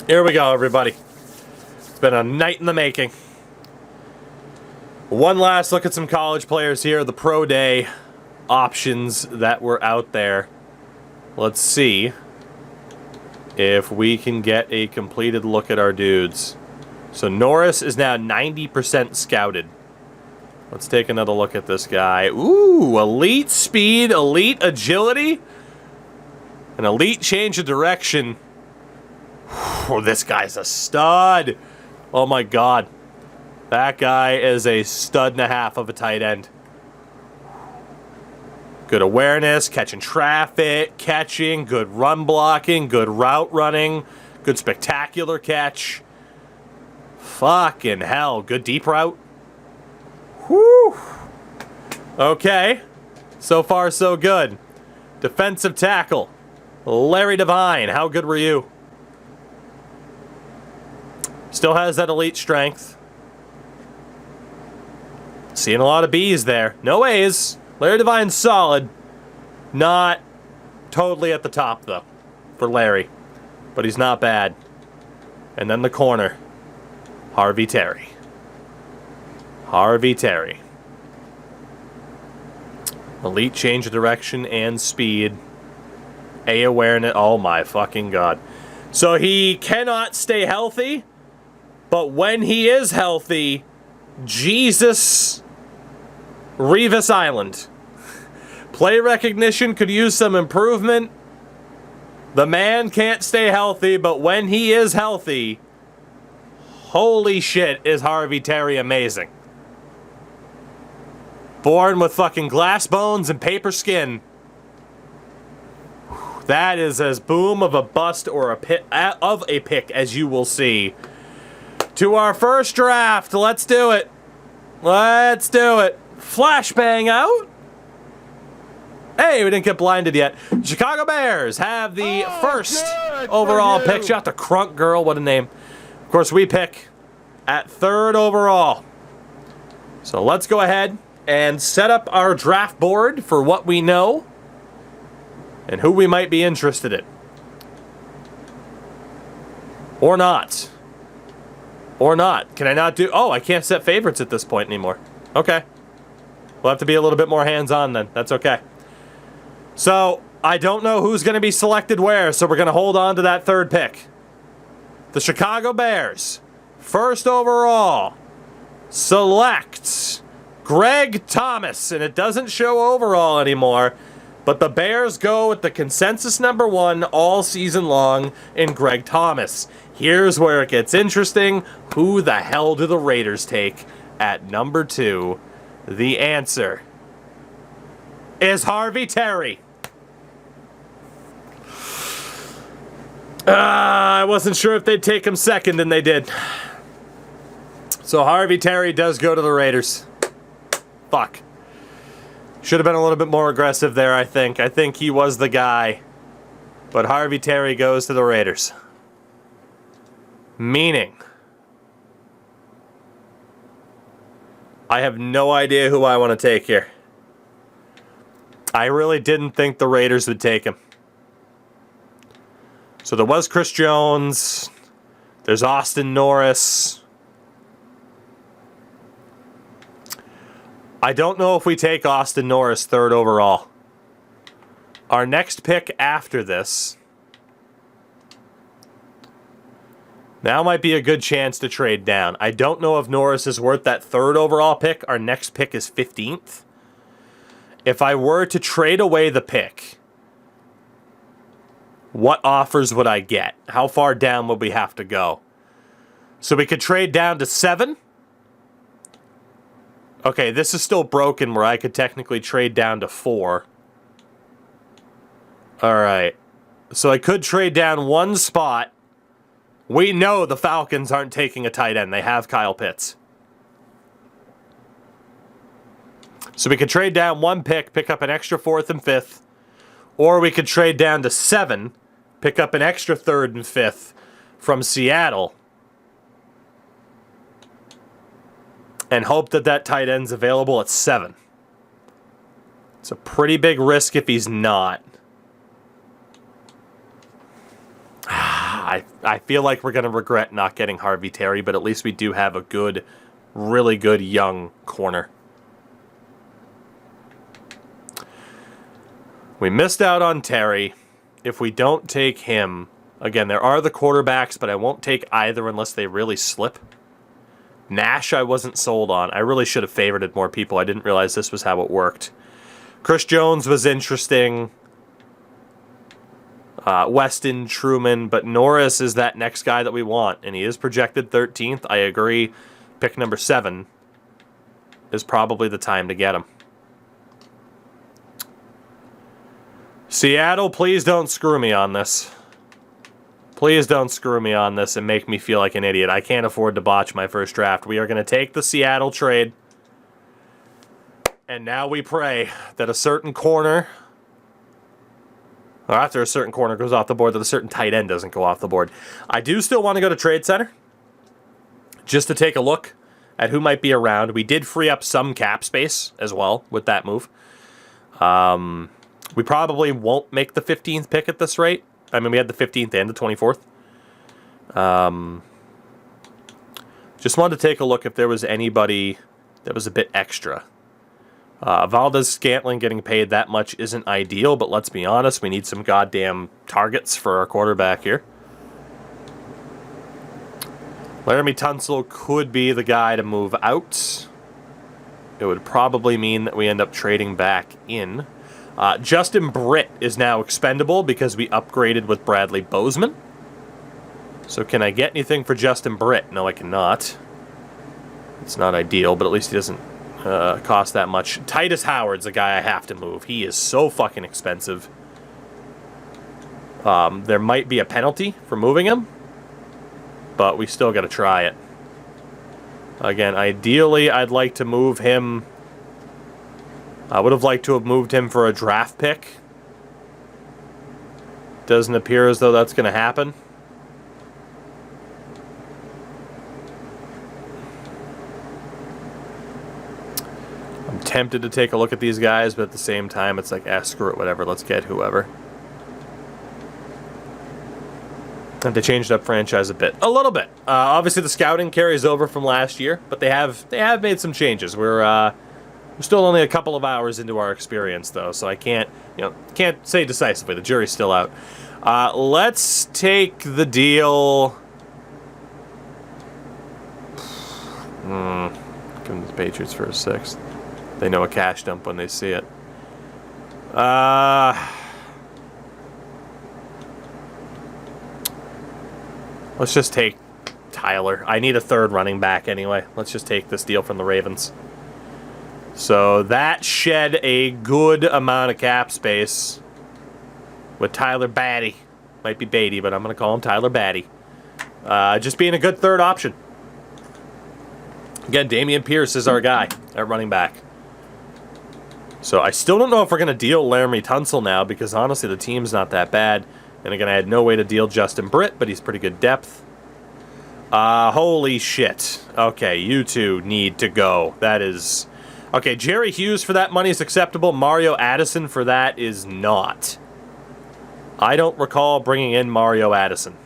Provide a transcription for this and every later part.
Here we go, everybody. It's been a night in the making. One last look at some college players here, the pro day options that were out there. Let's see if we can get a completed look at our dudes. So Norris is now 90% scouted. Let's take another look at this guy. Ooh, elite speed, elite agility, an elite change of direction. Oh, this guy's a stud. Oh my God. That guy is a stud and a half of a tight end. Good awareness, catching traffic, catching, good run blocking, good route running, good spectacular catch. Fucking hell, good deep route. Whew. Okay, so far so good. Defensive tackle, Larry Devine, how good were you? Still has that elite strength. Seeing a lot of B's there. No A's. Larry Devine's solid. Not totally at the top, though, for Larry. But he's not bad. And then the corner. Harvey Terry. Harvey Terry. Elite change of direction and speed. A awareness. Oh my fucking God. So he cannot stay healthy. But when he is healthy, Jesus Revis Island. Play recognition could use some improvement. The man can't stay healthy, but when he is healthy, holy shit, is Harvey Terry amazing. Born with fucking glass bones and paper skin. That is as boom of a bust or a pick as you will see. To our first draft. Let's do it. Let's do it. Flashbang out. Hey, we didn't get blinded yet. Chicago Bears have the first overall pick. Shout out to Crunk Girl. What a name. Of course, we pick at third overall. So let's go ahead and set up our draft board for what we know and who we might be interested in. Or not. Or not. Can I not do... Oh, I can't set favorites at this point anymore. Okay. We'll have to be a little bit more hands-on then. That's okay. So, I don't know who's going to be selected where, so we're going to hold on to that third pick. The Chicago Bears, first overall, select Greg Thomas. And it doesn't show overall anymore, but the Bears go with the consensus number 1 all season long in Greg Thomas. Here's where it gets interesting. Who the hell do the Raiders take at number 2? The answer is Harvey Terry. I wasn't sure if they'd take him second, and they did. So Harvey Terry does go to the Raiders. Fuck. Should have been a little bit more aggressive there, I think. I think he was the guy. But Harvey Terry goes to the Raiders. Meaning, I have no idea who I want to take here. I really didn't think the Raiders would take him. So there was Chris Jones. There's Austin Norris. I don't know if we take Austin Norris third overall. Our next pick after this... Now might be a good chance to trade down. I don't know if Norris is worth that third overall pick. Our next pick is 15th. If I were to trade away the pick, what offers would I get? How far down would we have to go? So we could trade down to 7. Okay, this is still broken where I could technically trade down to 4. Alright. So I could trade down 1 spot. We know the Falcons aren't taking a tight end. They have Kyle Pitts. So we could trade down 1 pick, pick up an extra 4th and 5th. Or we could trade down to 7, pick up an extra 3rd and 5th from Seattle. And hope that that tight end's available at 7. It's a pretty big risk if he's not. I feel like we're going to regret not getting Harvey Terry, but at least we do have a good, really good young corner. We missed out on Terry. If we don't take him, again, there are the quarterbacks, but I won't take either unless they really slip. Nash I wasn't sold on. I really should have favorited more people. I didn't realize this was how it worked. Chris Jones was interesting. Weston, Truman, but Norris is that next guy that we want, and he is projected 13th. I agree. Pick number 7 is probably the time to get him. Seattle, please don't screw me on this. Please don't screw me on this and make me feel like an idiot. I can't afford to botch my first draft. We are going to take the Seattle trade. And now we pray that a certain corner, or after a certain corner goes off the board, that a certain tight end doesn't go off the board. I do still want to go to Trade Center just to take a look at who might be around. We did free up some cap space as well with that move. We probably won't make the 15th pick at this rate. I mean, we had the 15th and the 24th. Just wanted to take a look if there was anybody that was a bit extra. Valdez-Scantling getting paid that much isn't ideal, but let's be honest, we need some goddamn targets for our quarterback here. Laramie Tunsil could be the guy to move out. It would probably mean that we end up trading back in. Justin Britt is now expendable because we upgraded with Bradley Bozeman. So can I get anything for Justin Britt? No, I cannot. It's not ideal, but at least he doesn't cost that much. Titus Howard's a guy I have to move. He is so fucking expensive. There might be a penalty for moving him, but we still got to try it. Again, ideally, I'd like to move him. I would have liked to have moved him for a draft pick. Doesn't appear as though that's going to happen. I'm tempted to take a look at these guys, but at the same time, it's like, screw it, whatever. Let's get whoever. And they changed up franchise a bit. A little bit. Obviously, the scouting carries over from last year, but they have made some changes. We're still only a couple of hours into our experience, though, so I can't say decisively. The jury's still out. Let's take the deal. Give them the Patriots for a 6th. They know a cash dump when they see it. Let's just take Tyler. I need a 3rd running back anyway. Let's just take this deal from the Ravens. So that shed a good amount of cap space with Tyler Batty. Might be Beatty, but I'm going to call him Tyler Batty. Just being a good 3rd option. Again, Damian Pierce is our guy at running back. So I still don't know if we're going to deal Laramie Tunsil now, because honestly the team's not that bad. And again, I had no way to deal Justin Britt, but he's pretty good depth. Holy shit. Okay, you two need to go. That is... Okay, Jerry Hughes for that money is acceptable. Mario Addison for that is not. I don't recall bringing in Mario Addison.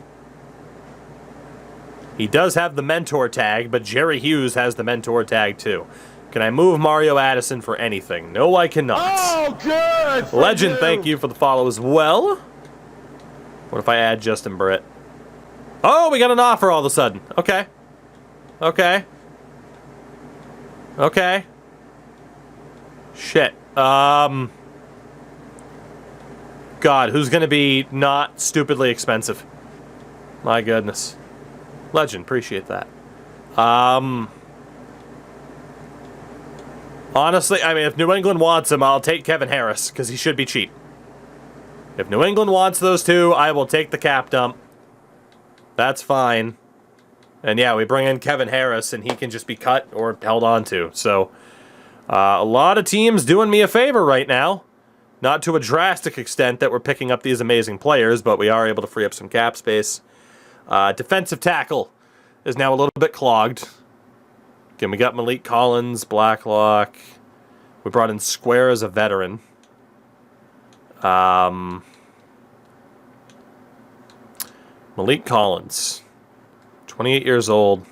He does have the mentor tag, but Jerry Hughes has the mentor tag too. Can I move Mario Addison for anything? No, I cannot. Oh, good! Legend, thank you for the follow as well. What if I add Justin Britt? Oh, we got an offer all of a sudden. Okay. Okay. Okay. Shit. God, who's going to be not stupidly expensive? My goodness. Legend, appreciate that. Honestly, I mean, if New England wants him, I'll take Kevin Harris, because he should be cheap. If New England wants those two, I will take the cap dump. That's fine. And yeah, we bring in Kevin Harris, and he can just be cut or held on to. So, a lot of teams doing me a favor right now. Not to a drastic extent that we're picking up these amazing players, but we are able to free up some cap space. Defensive tackle is now a little bit clogged. Again, we got Malik Collins, Blacklock. We brought in Square as a veteran. Malik Collins, 28 years old,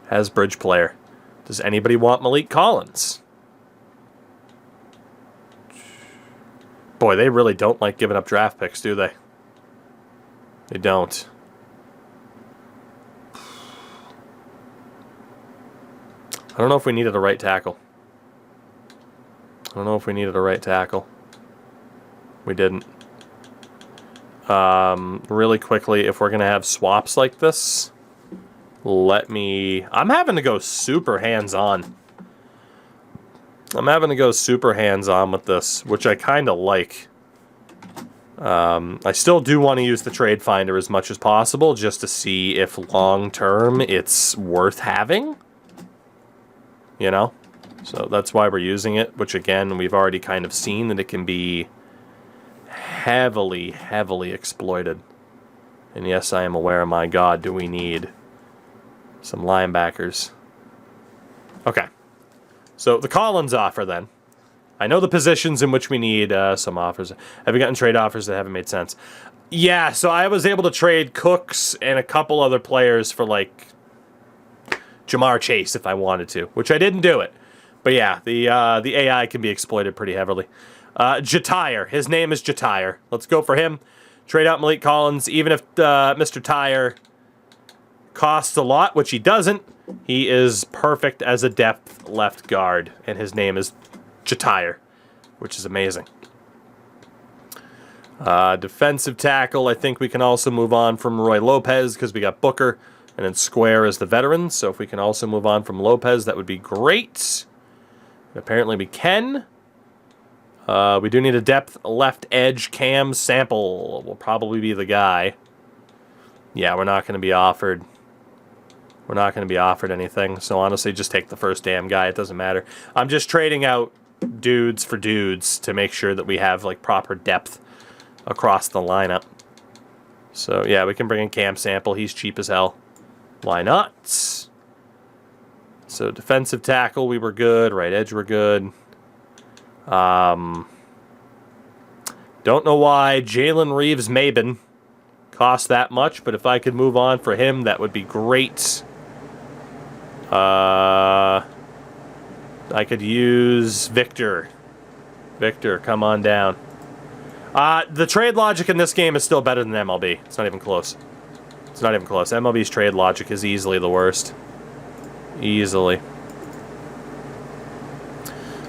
has bridge player. Does anybody want Malik Collins? Boy, they really don't like giving up draft picks, do they? They don't. I don't know if we needed a right tackle. We didn't. Really quickly, if we're going to have swaps like this, I'm having to go super hands-on. With this, which I kind of like. I still do want to use the trade finder as much as possible just to see if long-term it's worth having. You know? So that's why we're using it, which again, we've already kind of seen that it can be heavily, heavily exploited. And yes, I am aware, my God, do we need some linebackers. Okay. So the Collins offer then. I know the positions in which we need some offers. Have you gotten trade offers that haven't made sense? Yeah, so I was able to trade Cooks and a couple other players for like Jamar Chase if I wanted to, which I didn't do it. But yeah, the AI can be exploited pretty heavily. Jatire. His name is Jatire. Let's go for him. Trade out Malik Collins. Even if Mr. Tire costs a lot, which he doesn't, he is perfect as a depth left guard. And his name is Jatire, which is amazing. Defensive tackle. I think we can also move on from Roy Lopez because we got Booker. And then Square as the veteran. So if we can also move on from Lopez, that would be great. Apparently we can. We do need a depth left edge. Cam Sample will probably be the guy. Yeah, we're not going to be offered. We're not going to be offered anything. So honestly, just take the first damn guy. It doesn't matter. I'm just trading out dudes for dudes to make sure that we have like proper depth across the lineup. So yeah, we can bring in Cam Sample. He's cheap as hell. Why not? So defensive tackle, we were good. Right edge, we're good. Don't know why Jalen Reeves-Maben cost that much, but if I could move on for him, that would be great. I could use Victor. Victor, come on down. The trade logic in this game is still better than MLB. It's not even close. MLB's trade logic is easily the worst. Easily.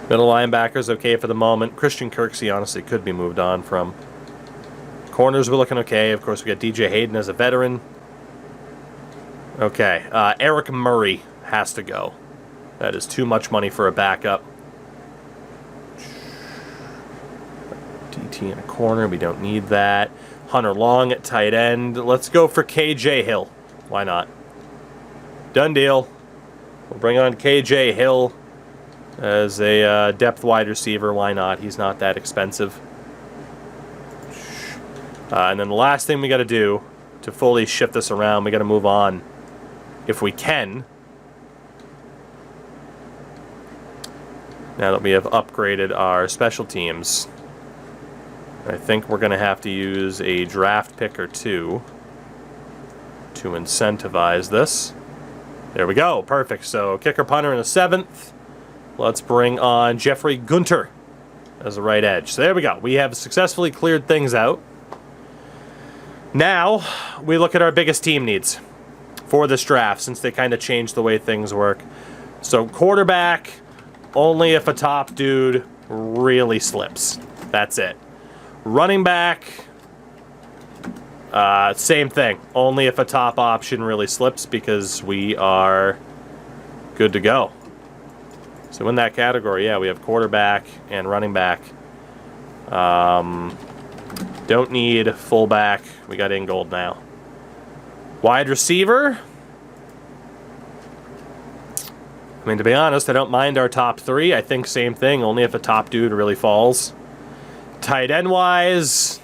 Middle linebacker's okay for the moment. Christian Kirksey honestly could be moved on from. Corners were looking okay. Of course, we got DJ Hayden as a veteran. Okay. Eric Murray has to go. That is too much money for a backup. DT in a corner. We don't need that. Hunter Long at tight end. Let's go for KJ Hill. Why not? Done deal. We'll bring on KJ Hill as a depth wide receiver. Why not? He's not that expensive. And then the last thing we got to do to fully shift this around, we got to move on, if we can. Now that we have upgraded our special teams, I think we're going to have to use a draft pick or two to incentivize this. There we go. Perfect. So kicker punter in the 7th. Let's bring on Jeffrey Gunter as a right edge. So there we go. We have successfully cleared things out. Now we look at our biggest team needs for this draft since they kind of changed the way things work. So quarterback, only if a top dude really slips. That's it. Running back, same thing. Only if a top option really slips because we are good to go. So in that category, yeah, we have quarterback and running back. Don't need fullback. We got Ingold now. Wide receiver. I mean, to be honest, I don't mind our top 3. I think same thing, only if a top dude really falls. Tight end wise,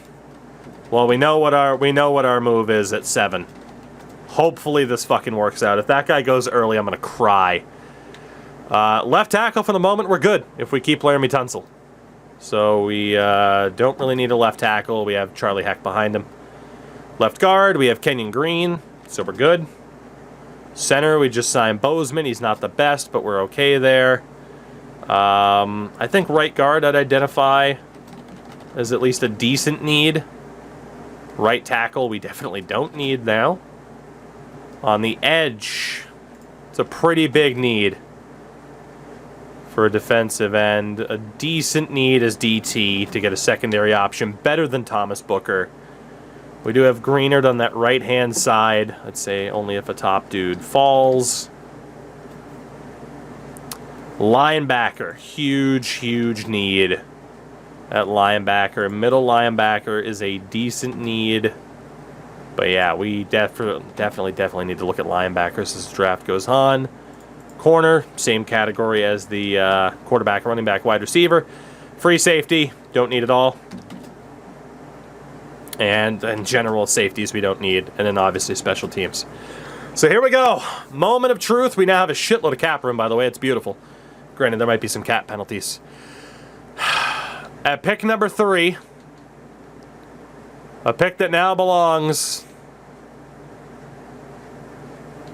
well, we know what our move is at 7. Hopefully this fucking works out. If that guy goes early, I'm gonna cry. Left tackle for the moment, we're good if we keep Laramie Tunsil. So we don't really need a left tackle. We have Charlie Heck behind him. Left guard, we have Kenyon Green, so we're good. Center, we just signed Bozeman. He's not the best, but we're okay there. I think right guard I'd identify as at least a decent need. Right tackle, we definitely don't need now. On the edge, it's a pretty big need for a defensive end. A decent need is DT to get a secondary option, better than Thomas Booker. We do have Greenard on that right-hand side. I'd say only if a top dude falls. Linebacker, huge need at linebacker. Middle linebacker is a decent need. But yeah, we definitely need to look at linebackers as the draft goes on. Corner, same category as the quarterback, running back, wide receiver. Free safety, don't need it all. And in general, safeties we don't need. And then obviously special teams. So here we go. Moment of truth. We now have a shitload of cap room, by the way. It's beautiful. Granted, there might be some cap penalties. At pick number 3, a pick that now belongs,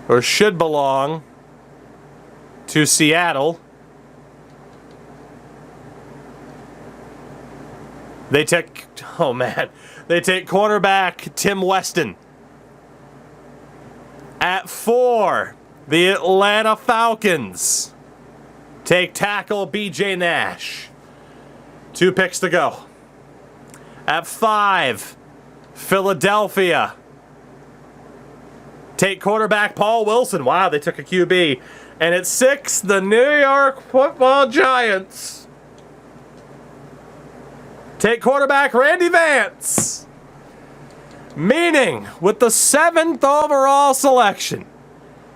or should belong, to Seattle. They take, oh man, they take cornerback Tim Weston. At 4, the Atlanta Falcons take tackle BJ Nash. 2 picks to go. At 5, Philadelphia take quarterback Paul Wilson. Wow, they took a QB. And at 6, the New York Football Giants take quarterback Randy Vance. Meaning, with the 7th overall selection,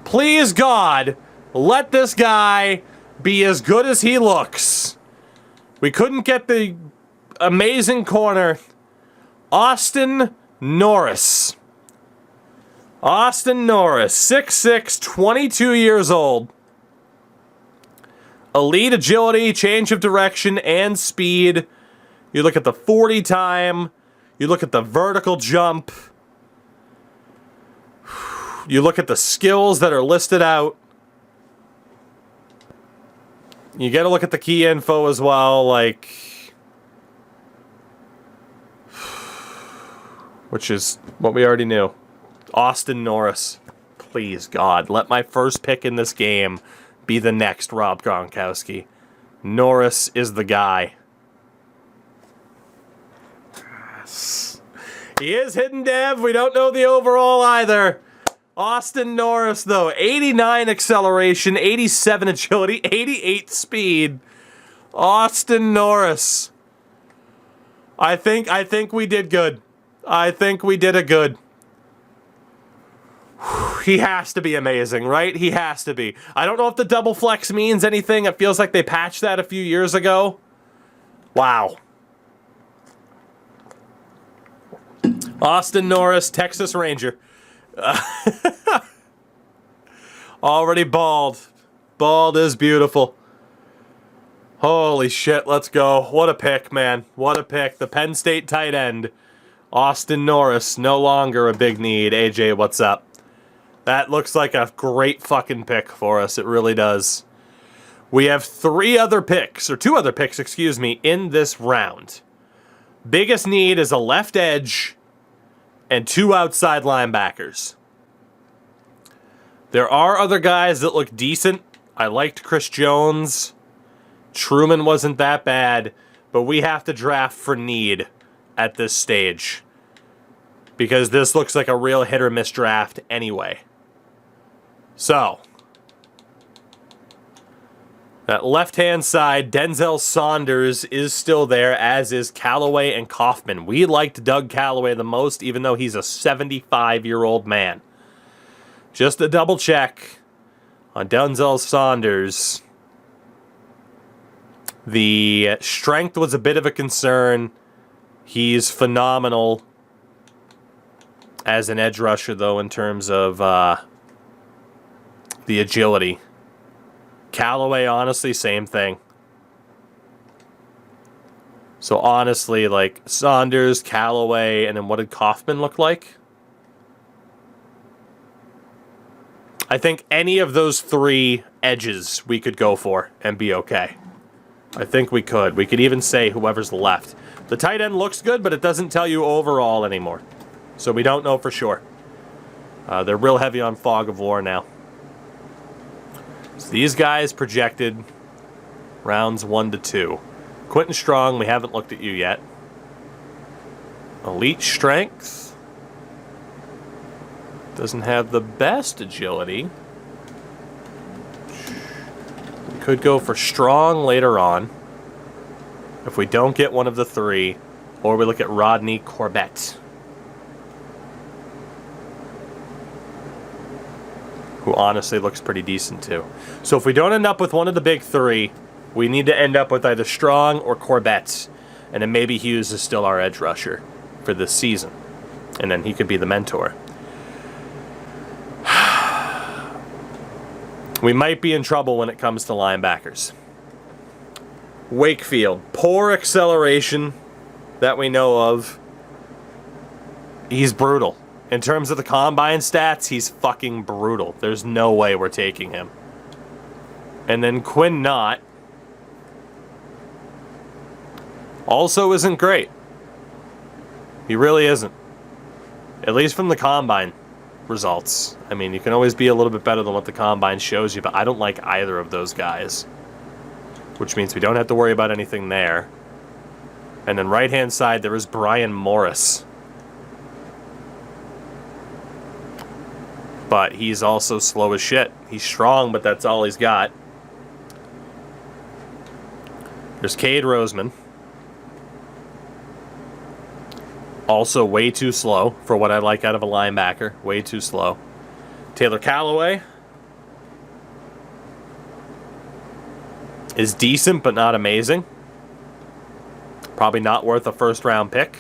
please God, let this guy be as good as he looks. We couldn't get the amazing corner, Austin Norris. Austin Norris, 6'6", 22 years old. Elite agility, change of direction, and speed. You look at the 40 time. You look at the vertical jump. You look at the skills that are listed out. You got to look at the key info as well, like, which is what we already knew. Austin Norris. Please, God, let my first pick in this game be the next Rob Gronkowski. Norris is the guy. He is hidden dev. We don't know the overall either. Austin Norris, though, 89 acceleration, 87 agility, 88 speed. Austin Norris. I think we did good. I think we did a good. He has to be amazing, right? He has to be. I don't know if the double flex means anything. It feels like they patched that a few years ago. Wow. Austin Norris, Texas Ranger. Already bald. Bald is beautiful. Holy shit, let's go. What a pick, man. What a pick. The Penn State tight end, Austin Norris, no longer a big need. AJ, what's up? That looks like a great fucking pick for us. It really does. We have 2 other picks, excuse me, in this round. Biggest need is a left edge and 2 outside linebackers. There are other guys that look decent. I liked Chris Jones. Truman wasn't that bad, but we have to draft for need at this stage because this looks like a real hit or miss draft anyway. So, that left-hand side, Denzel Saunders is still there, as is Callaway and Kaufman. We liked Doug Callaway the most, even though he's a 75-year-old man. Just a double check on Denzel Saunders. The strength was a bit of a concern. He's phenomenal as an edge rusher, though, in terms of the agility. Callaway, honestly, same thing. So honestly, like Saunders, Callaway, and then what did Kaufman look like? I think any of those 3 edges we could go for and be okay. I think we could. We could even say whoever's left. The tight end looks good, but it doesn't tell you overall anymore. So we don't know for sure. They're real heavy on fog of war now. So these guys projected rounds 1 to 2. Quentin Strong, we haven't looked at you yet. Elite strength. Doesn't have the best agility. We could go for Strong later on. If we don't get one of the 3. Or we look at Rodney Corbett, who honestly looks pretty decent too. So if we don't end up with one of the big 3, we need to end up with either Strong or Corbett. And then maybe Hughes is still our edge rusher for this season. And then he could be the mentor. We might be in trouble when it comes to linebackers. Wakefield, poor acceleration that we know of. He's brutal. In terms of the combine stats, he's fucking brutal. There's no way we're taking him. And then Quinn Knott also isn't great. He really isn't. At least from the combine results. I mean, you can always be a little bit better than what the combine shows you, but I don't like either of those guys. Which means we don't have to worry about anything there. And then right-hand side, there is Brian Morris. But he's also slow as shit. He's strong, but that's all he's got. There's Cade Roseman. Also way too slow for what I like out of a linebacker. Way too slow. Taylor Callaway is decent, but not amazing. Probably not worth a first-round pick.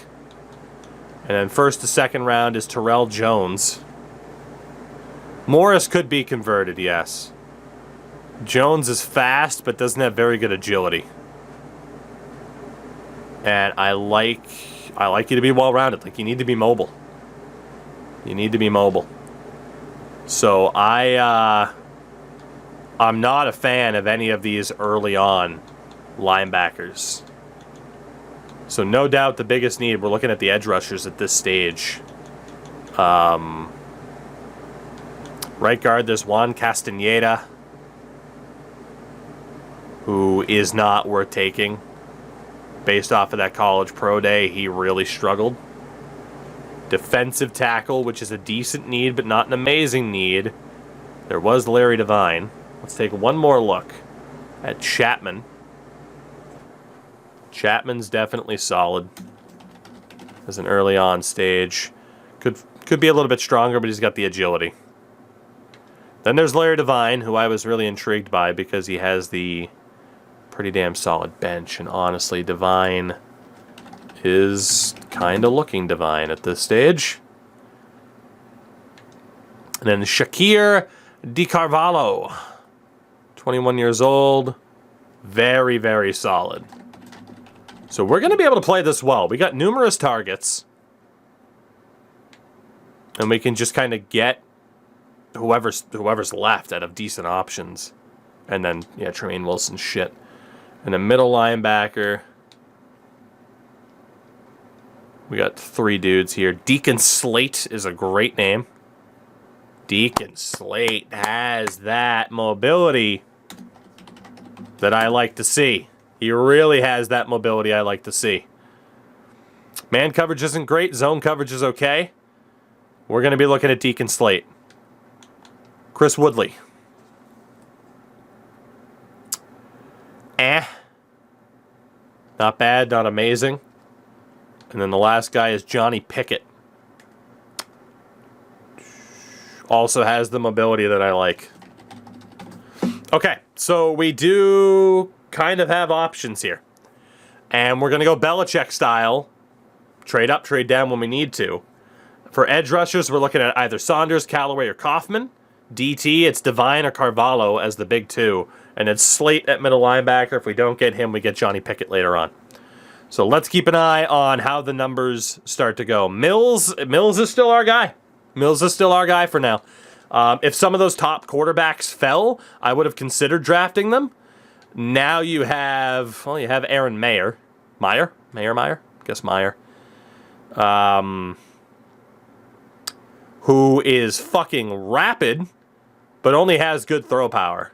And then first to second round is Terrell Jones. Morris could be converted, yes. Jones is fast, but doesn't have very good agility. And I like you to be well-rounded. Like, you need to be mobile. You need to be mobile. So I'm not a fan of any of these early on linebackers. So no doubt the biggest need, we're looking at the edge rushers at this stage. Right guard, there's Juan Castaneda, who is not worth taking. Based off of that college pro day, he really struggled. Defensive tackle, which is a decent need, but not an amazing need. There was Larry Devine. Let's take one more look at Chapman. Chapman's definitely solid as an early on stage. Could be a little bit stronger, but he's got the agility. Then there's Larry Devine, who I was really intrigued by because he has the pretty damn solid bench. And honestly, Devine is kind of looking divine at this stage. And then Shakir DiCarvalho, 21 years old. Very, very solid. So we're going to be able to play this well. We got numerous targets. And we can just kind of get whoever's left out of decent options. And then, yeah, Tremaine Wilson shit. And a middle linebacker. We got 3 dudes here. Deacon Slate is a great name. Deacon Slate has that mobility that I like to see. He really has that mobility I like to see. Man coverage isn't great. Zone coverage is okay. We're going to be looking at Deacon Slate. Chris Woodley. Not bad, not amazing. And then the last guy is Johnny Pickett. Also has the mobility that I like. Okay, so we do kind of have options here. And we're going to go Belichick style. Trade up, trade down when we need to. For edge rushers, we're looking at either Saunders, Callaway, or Kaufman. DT, it's Devine or Carvalho as the big 2. And it's Slate at middle linebacker. If we don't get him, we get Johnny Pickett later on. So let's keep an eye on how the numbers start to go. Mills is still our guy. Mills is still our guy for now. If some of those top quarterbacks fell, I would have considered drafting them. Now you have, well, you have Aaron Mayer. Meyer? I guess Meyer. Who is fucking rapid, but only has good throw power.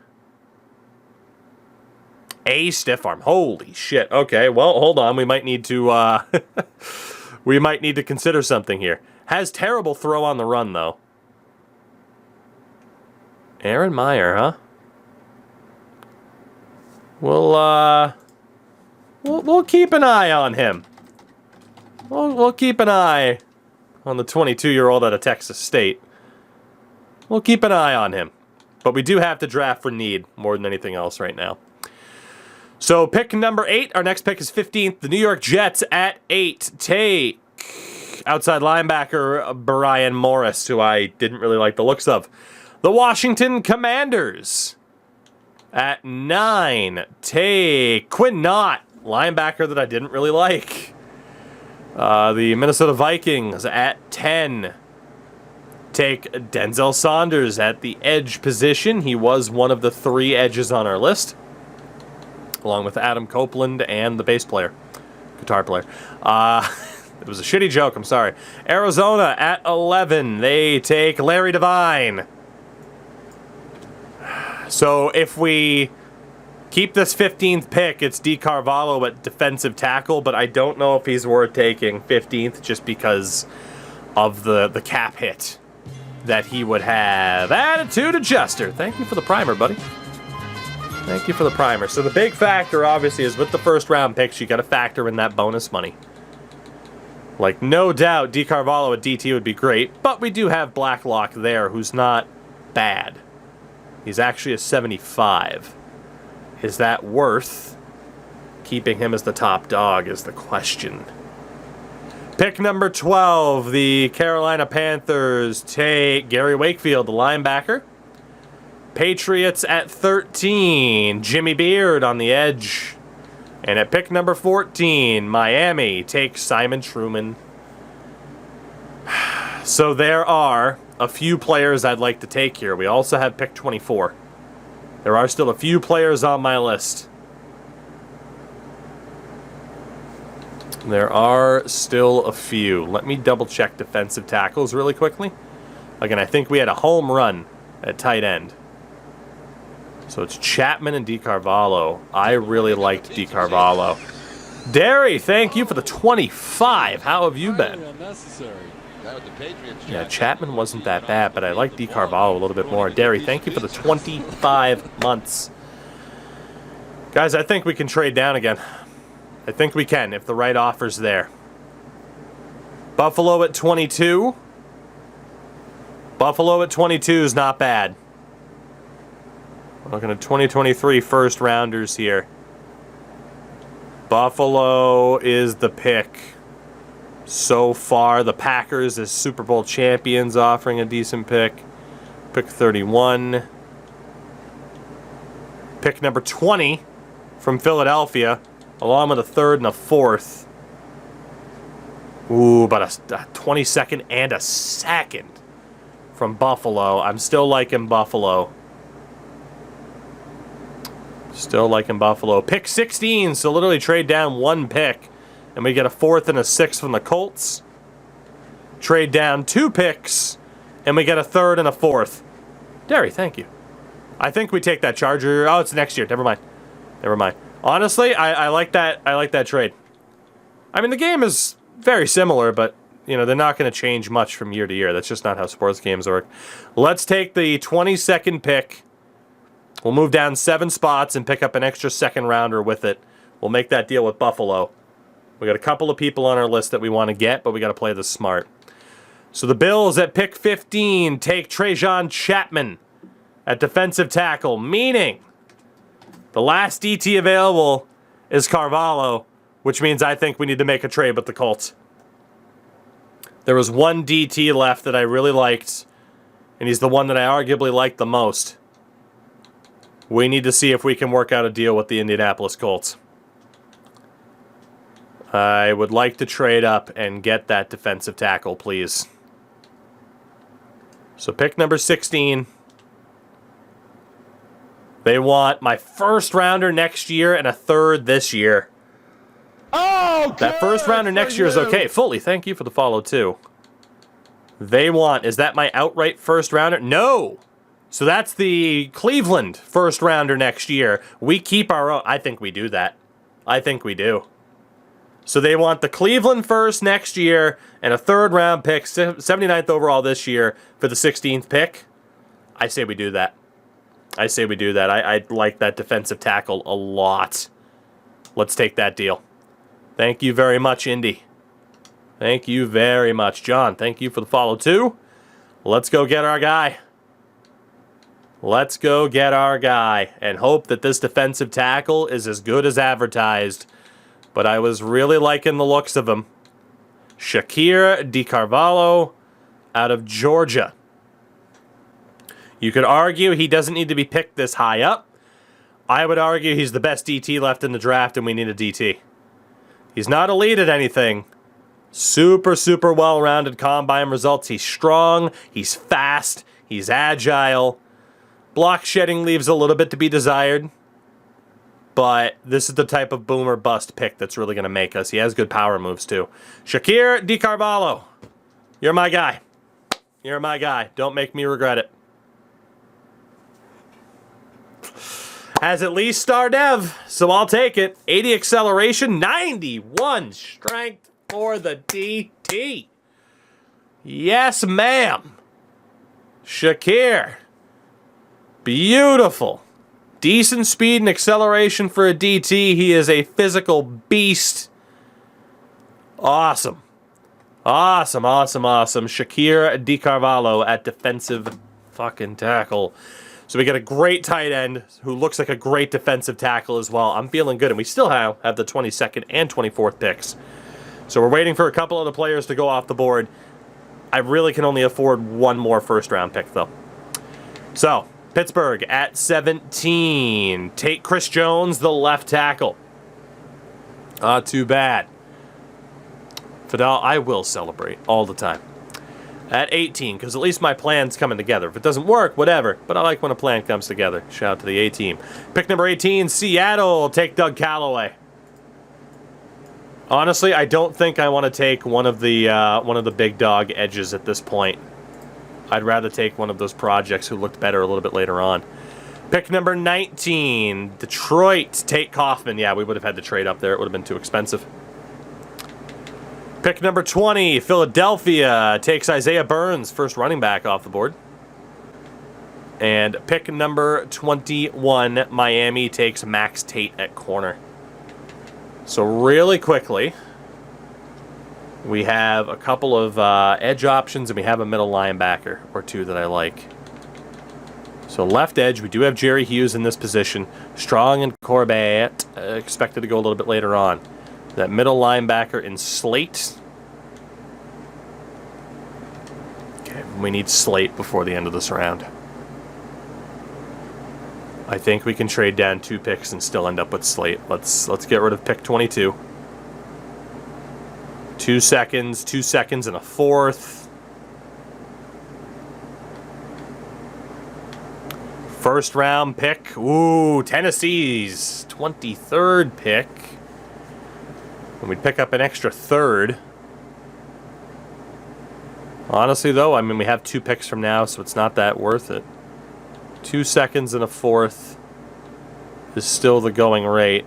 A stiff arm. Holy shit. Okay, well, hold on. We might need to, we might need to consider something here. Has terrible throw on the run, though. Aaron Meyer, huh? We'll keep an eye on him. We'll keep an eye on the 22-year-old out of Texas State. We'll keep an eye on him. But we do have to draft for need more than anything else right now. So pick number 8. Our next pick is 15th. The New York Jets at 8 take outside linebacker Brian Morris, who I didn't really like the looks of. The Washington Commanders at 9 take Quinn Knott, linebacker that I didn't really like. The Minnesota Vikings at 10 take Denzel Saunders at the edge position. He was one of the 3 edges on our list, along with Adam Copeland and the bass player, guitar player. It was a shitty joke, I'm sorry. Arizona at 11, they take Larry Devine. So if we keep this 15th pick, it's D. Carvalho at defensive tackle, but I don't know if he's worth taking 15th just because of the cap hit that he would have. Attitude adjuster. Thank you for the primer, buddy. Thank you for the primer. So the big factor, obviously, is with the first round picks, you got to factor in that bonus money. Like, no doubt, D. Carvalho at DT would be great, but we do have Blacklock there, who's not bad. He's actually a 75. Is that worth keeping him as the top dog is the question. Pick number 12, the Carolina Panthers take Gary Wakefield, the linebacker. Patriots at 13, Jimmy Beard on the edge. And at pick number 14, Miami takes Simon Truman. So there are a few players I'd like to take here. We also have pick 24. There are still a few players on my list. There are still a few. Let me double check defensive tackles really quickly. Again, I think we had a home run at tight end. So it's Chapman and DeCarvalho. I really liked DeCarvalho. Derry, thank you for the 25. How have you been? Yeah, Chapman wasn't that bad, but I like DeCarvalho a little bit more. Derry, thank you for the 25 months. Guys, I think we can trade down again. I think we can if the right offer's there. Buffalo at 22. Buffalo at 22 is not bad. We're looking at 2023 first rounders here. Buffalo is the pick. So far, the Packers as Super Bowl champions offering a decent pick. Pick 31. Pick number 20 from Philadelphia, along with a third and a fourth. Ooh, but a 22nd and a second from Buffalo. I'm still liking Buffalo. Still liking Buffalo. Pick 16, so literally trade down one pick. And we get a fourth and a sixth from the Colts. Trade down 2 picks. And we get a third and a fourth. Derry, thank you. I think we take that Charger. Oh, it's next year. Never mind. Never mind. Honestly, I like that. I like that trade. I mean, the game is very similar, but, you know, they're not going to change much from year to year. That's just not how sports games work. Let's take the 22nd pick. We'll move down 7 spots and pick up an extra second rounder with it. We'll make that deal with Buffalo. We got a couple of people on our list that we want to get, but we got to play this smart. So the Bills at pick 15 take Trajan Chapman at defensive tackle, meaning the last DT available is Carvalho, which means I think we need to make a trade with the Colts. There was one DT left that I really liked, and he's the one that I arguably liked the most. We need to see if we can work out a deal with the Indianapolis Colts. I would like to trade up and get that defensive tackle, please. So pick number 16. They want my first rounder next year and a third this year. Oh, that first rounder next year is okay. Fully, thank you for the follow too. They want, is that my outright first rounder? No. So that's the Cleveland first rounder next year. We keep our own. I think we do that. I think we do. So they want the Cleveland first next year and a third round pick, 79th overall this year for the 16th pick. I say we do that. I say we do that. I like that defensive tackle a lot. Let's take that deal. Thank you very much, Indy. Thank you very much. John, thank you for the follow too. Let's go get our guy. Let's go get our guy and hope that this defensive tackle is as good as advertised. But I was really liking the looks of him. Shakir DiCarvalho out of Georgia. You could argue he doesn't need to be picked this high up. I would argue he's the best DT left in the draft and we need a DT. He's not elite at anything. Super, super well-rounded combine results. He's strong, he's fast, he's agile. Block shedding leaves a little bit to be desired. But this is the type of boom or bust pick that's really going to make us. He has good power moves too. Shakir DiCarvalho. You're my guy. You're my guy. Don't make me regret it. Has at least star dev, so I'll take it. 80 acceleration, 91 strength for the DT. Yes, ma'am. Shakir. Beautiful. Decent speed and acceleration for a DT. He is a physical beast. Awesome. Awesome, awesome, awesome. Shakir DiCarvalho at defensive fucking tackle. So we got a great tight end who looks like a great defensive tackle as well. I'm feeling good, and we still have the 22nd and 24th picks. So we're waiting for a couple of the players to go off the board. I really can only afford one more first-round pick, though. So, Pittsburgh at 17. Take Chris Jones, the left tackle. Not too bad. Fidel, I will celebrate all the time. At 18, because at least my plan's coming together. If it doesn't work, whatever. But I like when a plan comes together. Shout out to the A-team. Pick number 18, Seattle. Take Doug Callaway. Honestly, I don't think I want to take one of the big dog edges at this point. I'd rather take one of those projects who looked better a little bit later on. Pick number 19, Detroit. Take Kaufman. Yeah, we would have had to trade up there. It would have been too expensive. Pick number 20, Philadelphia takes Isaiah Burns, first running back off the board. And pick number 21, Miami takes Max Tate at corner. So really quickly, we have a couple of edge options, and we have a middle linebacker or two that I like. So left edge, we do have Jerry Hughes in this position. Strong and Corbett, expected to go a little bit later on. That middle linebacker in Slate. Okay, we need Slate before the end of this round. I think we can trade down 2 picks and still end up with Slate. Let's get rid of pick 22. 2 seconds, 2 seconds and a fourth. First round pick. Ooh, Tennessee's 23rd pick. And we'd pick up an extra third. Honestly, though, I mean, we have 2 picks from now, so it's not that worth it. 2 seconds and a fourth is still the going rate.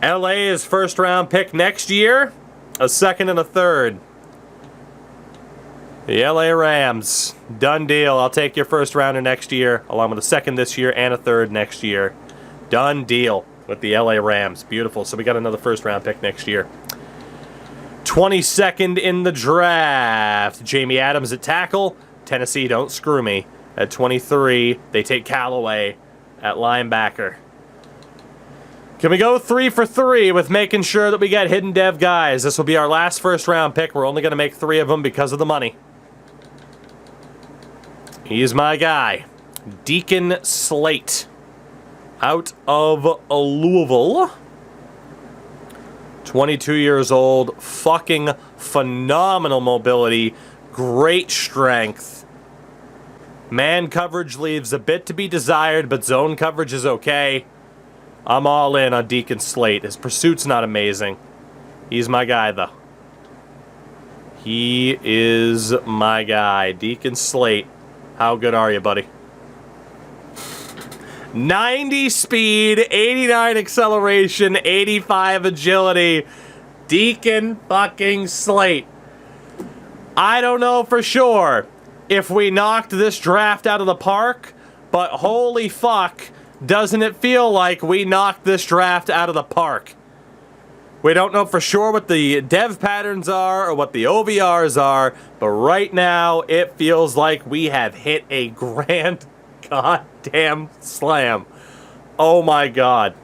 LA is first round pick next year. A second and a third. The LA Rams. Done deal. I'll take your first rounder next year, along with a second this year and a third next year. Done deal with the LA Rams. Beautiful. So we got another first round pick next year. 22nd in the draft. Jamie Adams at tackle. Tennessee, don't screw me. At 23, they take Callaway at linebacker. Can we go 3 for 3 with making sure that we get hidden dev guys? This will be our last first round pick. We're only going to make 3 of them because of the money. He's my guy. Deacon Slate. Out of Louisville. 22 years old. Fucking phenomenal mobility. Great strength. Man coverage leaves a bit to be desired, but zone coverage is okay. I'm all in on Deacon Slate. His pursuit's not amazing. He's my guy, though. He is my guy. Deacon Slate. How good are you, buddy? 90 speed, 89 acceleration, 85 agility. Deacon fucking Slate. I don't know for sure if we knocked this draft out of the park, but holy fuck, doesn't it feel like we knocked this draft out of the park? We don't know for sure what the dev patterns are or what the OVRs are, but right now it feels like we have hit a grand goddamn slam. Oh my god.